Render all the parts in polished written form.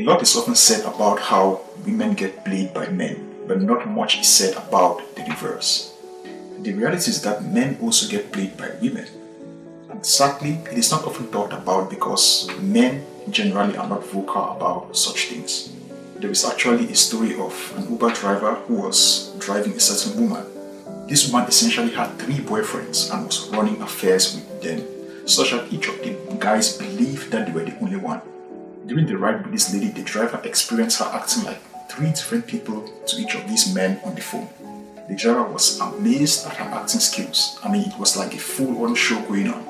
lot is often said about how women get played by men, but not much is said about the reverse. The reality is that men also get played by women. And sadly, it is not often talked about because men generally are not vocal about such things. There is actually a story of an Uber driver who was driving a certain woman. This woman essentially had 3 boyfriends and was running affairs with them, such that each of the guys believed that they were the only one. During the ride with this lady, the driver experienced her acting like 3 different people to each of these men on the phone. The driver was amazed at her acting skills. I mean, it was like a full-on show going on.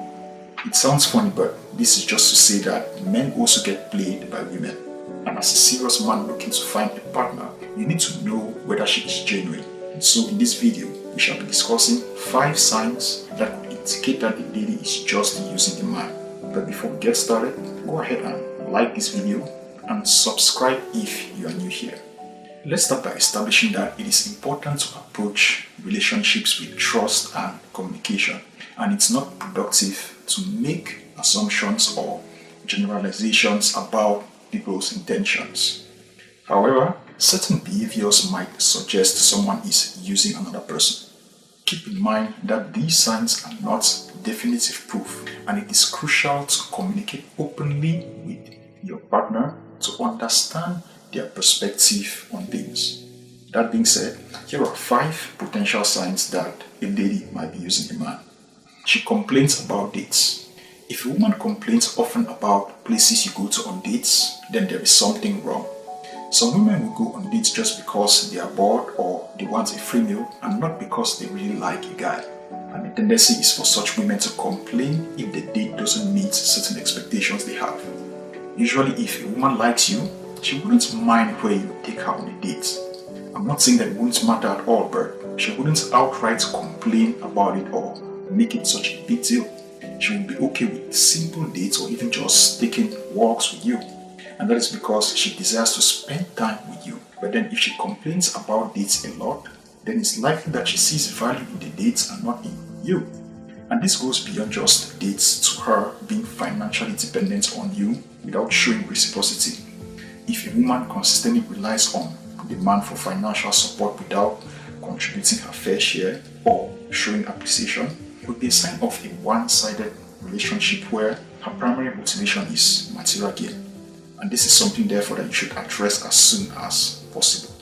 It sounds funny, but this is just to say that men also get played by women. And as a serious man looking to find a partner, you need to know whether she is genuine. And so in this video, we shall be discussing 5 signs that could indicate that the lady is just using the man. But before we get started, go ahead and like this video and subscribe if you are new here. Let's start by establishing that it is important to approach relationships with trust and communication, and it's not productive to make assumptions or generalizations about people's intentions. However, certain behaviors might suggest someone is using another person. Keep in mind that these signs are not definitive proof, and it is crucial to communicate openly with your partner to understand their perspective on things. That being said, here are 5 potential signs that a lady might be using a man. She complains about dates. If a woman complains often about places you go to on dates, then there is something wrong. Some women will go on dates just because they are bored or they want a free meal and not because they really like a guy. And the tendency is for such women to complain if the date doesn't meet certain expectations they have. Usually, if a woman likes you, she wouldn't mind where you take her on a date. I'm not saying that it wouldn't matter at all, but she wouldn't outright complain about it or make it such a big deal. She would be okay with simple dates or even just taking walks with you. And that is because she desires to spend time with you. But then if she complains about dates a lot, then it's likely that she sees value in the dates and not in you. And this goes beyond just dates to her being financially dependent on you without showing reciprocity. If a woman consistently relies on the man for financial support without contributing her fair share or showing appreciation, it would be a sign of a one-sided relationship where her primary motivation is material gain. And this is something therefore that you should address as soon as possible.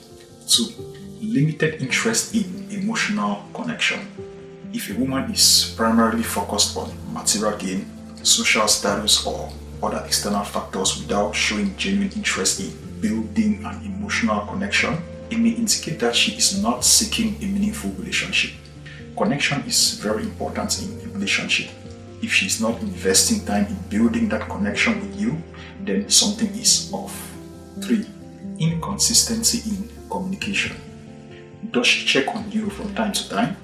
2. Limited interest in emotional connection. If a woman is primarily focused on material gain, social status, or other external factors without showing genuine interest in building an emotional connection, it may indicate that she is not seeking a meaningful relationship. Connection is very important in a relationship. If she is not investing time in building that connection with you, then something is off. 3. Inconsistency in communication. Does she check on you from time to time?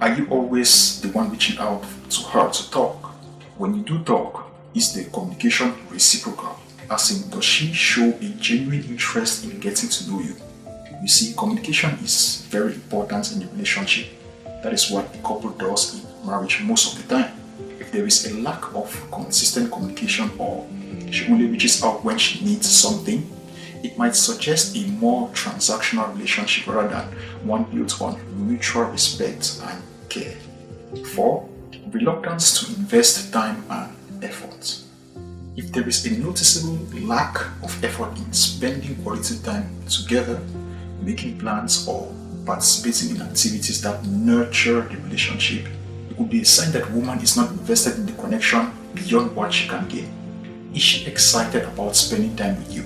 Are you always the one reaching out to her to talk? When you do talk, is the communication reciprocal? As in, does she show a genuine interest in getting to know you? You see, communication is very important in a relationship. That is what a couple does in marriage most of the time. If there is a lack of consistent communication or she only reaches out when she needs something, it might suggest a more transactional relationship rather than one built on mutual respect and care. 4. Reluctance to invest time and effort. If there is a noticeable lack of effort in spending quality time together, making plans or participating in activities that nurture the relationship, it would be a sign that woman is not invested in the connection beyond what she can gain. Is she excited about spending time with you?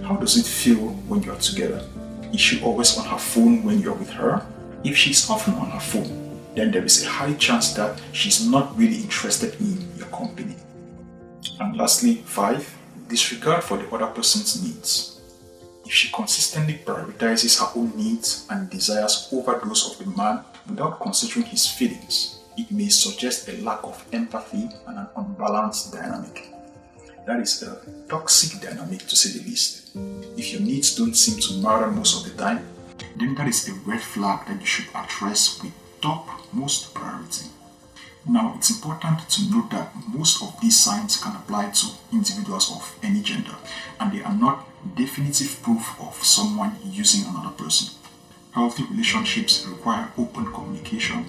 How does it feel when you are together? Is she always on her phone when you are with her? If she is often on her phone, then there is a high chance that she's not really interested in your company. And lastly, 5. Disregard for the other person's needs. If she consistently prioritizes her own needs and desires over those of the man without considering his feelings, it may suggest a lack of empathy and an unbalanced dynamic. That is a toxic dynamic, to say the least. If your needs don't seem to matter most of the time, then that is a red flag that you should address with topmost priority. Now, it's important to note that most of these signs can apply to individuals of any gender, and they are not definitive proof of someone using another person. Healthy relationships require open communication,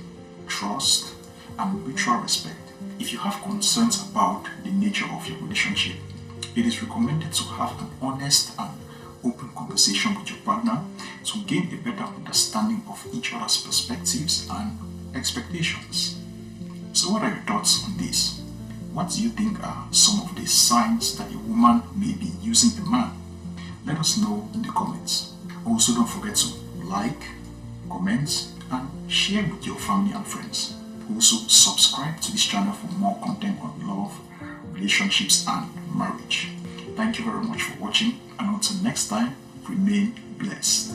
trust, and mutual respect. If you have concerns about the nature of your relationship, it is recommended to have an honest and open conversation with your partner to gain a better understanding of each other's perspectives and expectations. So what are your thoughts on this? What do you think are some of the signs that a woman may be using a man? Let us know in the comments. Also, don't forget to like, comment, and share with your family and friends. Also, subscribe to this channel for more content on love, relationships, and marriage. Thank you very much for watching, and until next time, remain blessed.